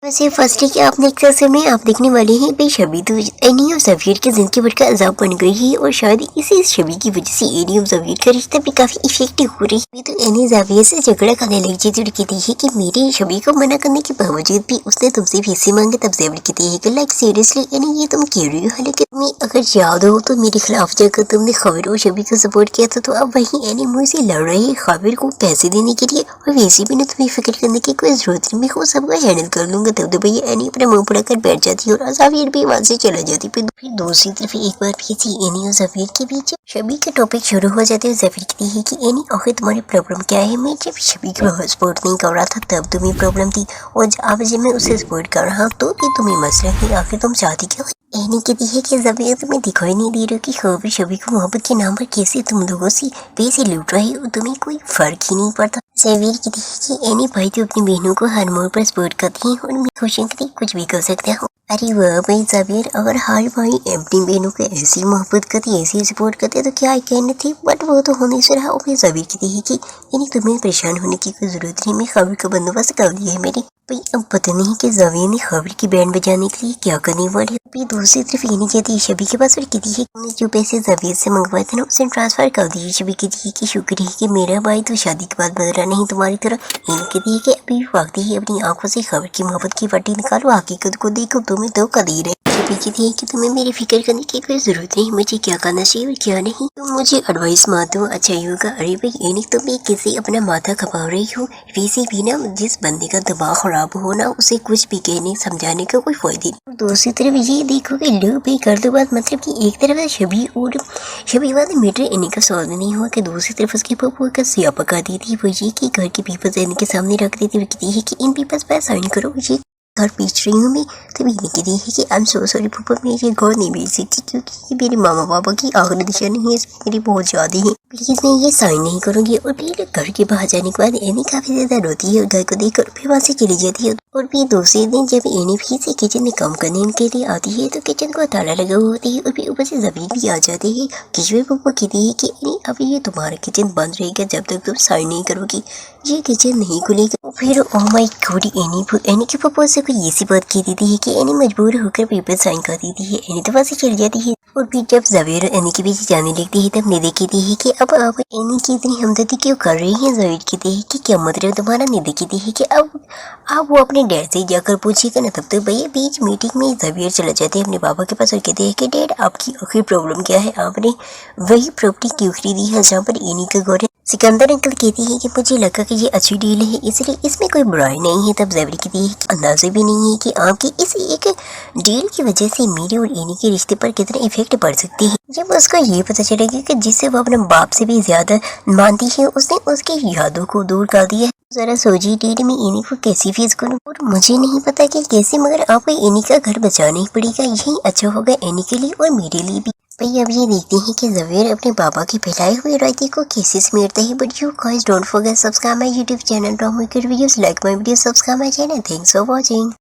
वैसे फर्स्ट कि आप नेक्स्ट सेक्शन में आप देखने वाले हैं भाई शबी तो एनी ऑफ ज़वीर की जिंदगी भर का अजाब बन गई है और शायद इसी शबी की वजह से एनी ऑफ ज़वीर का रिश्ता भी काफी इफेक्टिव हो रही है। तो एनी ज़वीर से झगड़ा करने लग जाती और कहती है कि मेरे शबी को मना करने के बावजूद भी उसने तुमसे पैसे मांगे। तब ज़वीर कहती है कि लाइक सीरियसली एनी ये तुम कह रही हो, हालांकि तुम्हें अगर याद हो तो मेरे खिलाफ जाकर तुमने खबर और शबी को सपोर्ट किया था, तो अब वही एनी मुझसे लड़ रही है खबर को पैसे देने के लिए, और वैसे भी ना तुम्हें फिक्र करने की कोई जरूरत नहीं, मैं खुद सबको हैंडल कर लूंगा। तब तो भैया एनी अपने मुंह पड़कर बैठ जाती है और ज़वीर भी वहां से चला जाती। फिर दूसरी तरफ एक बार फिर से एनी और ज़वीर के बीच शबी का टॉपिक शुरू हो जाते हैं। ज़वीर कहती है कि एनी आखिर तुम्हारी प्रॉब्लम क्या है? मैं जब शबी को सपोर्ट नहीं कर रहा था तब तुम्हें प्रॉब्लम थी, और अब जब मैं उसे सपोर्ट कर रहा हूँ तो भी तुम्हें मसला है, आखिर तुम चाहती क्या? एनी कहती है कि ज़वीर तुम्हें दिखाई नहीं दे रही कि खबर शबी को मोहब्बत के नाम पर कैसे तुम लोगों से पैसे लूट रहे हो, तुम्हें कोई फर्क ही नहीं पड़ता। ज़वीर कहती है कि एनी भाई तो अपनी बहनों को हर मोड़ पर सपोर्ट करती है और मैं खुशी के लिए कुछ भी कर सकता हूँ। अरे वाह भाई ज़वीर, अगर हर भाई अपनी बहनों को ऐसी मोहब्बत करती ऐसी सपोर्ट करते तो क्या कहने थी, बट वो तो होने से रहा। और फिर ज़वीर कहती है कि यानी तुम्हें परेशान होने की कोई जरूरत नहीं, मैं खबर का बंदोबस्त कर दिया है मेरी। भाई अब पता नहीं कि ज़वीर ने खबर की बैंड बजाने के लिए क्या करने वाली है। अभी दूसरी तरफ ये नहीं कहती है शबी के पास और कहती है कि जो पैसे ज़वीर से मंगवाए थे ना उसे ट्रांसफर कर दिए। शबी कहती है कि शुक्र है कि मेरा भाई तो शादी के बाद बदला नहीं तुम्हारी तरह। ये कहती है कि अभी वक्त ही अपनी आंखों से खबर की मोहब्बत की पट्टी निकालो, हकीकत को देखो, तुम्हें तो कदीर है। शबी कहती है कि तुम्हें मेरी फिक्र करने की कोई जरूरत नहीं, मुझे क्या करना चाहिए और क्या नहीं, तुम मुझे एडवाइस मत दो, अच्छा ही होगा। अरे भाई यानी तुम किसी अपना माथा खपा रही हो, वैसे भी ना जिस बंदे का दिमाग खराब हो ना उसे कुछ भी कहने समझाने का कोई फायदा नहीं। दूसरी तरफ ये देखो कि लोग भी कर दो बात, मतलब कि एक तरफ शबी और शबी वाले मीटर इन्हीं का सॉल्व नहीं हुआ कि दूसरी तरफ उसके पप्पू का सिया पका दी थी। वो ये कि घर के पीपल्स इनके सामने रख देती, वो कहती है कि इन पीपल्स पर साइन करो, ये घर बेच रही हूँ मैं। तो ये कहती है कि आई एम सो सॉरी पप्पा, मैं ये घर नहीं बेच सकती क्योंकि ये मेरे मामा पापा की आखिरी निशानी है, इसमें मेरी बहुत ज़्यादा है, प्लीज़ मैं ये साइन नहीं करूँगी। और फिर घर के बाहर जाने के बाद एनी काफ़ी ज़्यादा रोती है और घर को देखकर फिर वहाँ से चली जाती है। और फिर दूसरे दिन जब एनी फिर से किचन में काम करने के लिए आती है तो किचन को ताला लगा हुआ होती है और फिर ऊपर से ज़वीर भी आ जाते हैं। किचन पप्पा कहती है कि एनी अभी ये तुम्हारा किचन बंद रहेगा जब तक तुम साइन नहीं करोगी, ये किचन नहीं खुलेगा। फिर ओ माय गॉड, एनी के पप्पा से कोई ऐसी बात कह देती है कि एनी मजबूर होकर पेपर साइन कर देती है। एनी तो वहाँ से चली जाती है। और फिर जब ज़वीर एनी के बीच जाने लगती है तब निधि कहती है कि अब आप एनी की इतनी हमदर्दी क्यों कर रही हैं? ज़वीर कहती है कि क्या मतलब तुम्हारा? निधि कहती है कि अब आप वो अपने डैड से जाकर पूछिएगा ना। तब तो भैया बीच मीटिंग में ज़वीर चला जाते हैं अपने पापा के पास और कहते हैं कि डैड आपकी आखिर प्रॉब्लम क्या है, आपने वही प्रॉपर्टी क्यों खरीदी है जहाँ पर एनी का घर है? सिकंदर अंकल कहती है कि मुझे लगा कि ये अच्छी डील है इसलिए इसमें कोई बुराई नहीं है। तब ज़वीर कहती है कि अंदाजा भी नहीं है कि आपकी इस एक डील की वजह से मेरे और एनी के रिश्ते पर कितना इफेक्ट पड़ सकती है। जब उसको ये पता चलेगा कि जिसे वो अपने बाप से भी ज्यादा मानती है उसने उसकी यादों को दूर कर दिया है, जरा सोचिए डील में एनी को कैसी फेस करूँ। और मुझे नहीं पता कि कैसे, मगर आपको एनी का घर बचाना ही पड़ेगा, यही अच्छा होगा एनी के लिए और मेरे लिए भी। भाई अब ये देखते हैं कि ज़वीर अपने पापा की फैलाई हुई रायते को कैसे समेटता है। But you guys don't forget subscribe my YouTube channel, don't forget videos, like my video, subscribe my channel. Thanks for watching.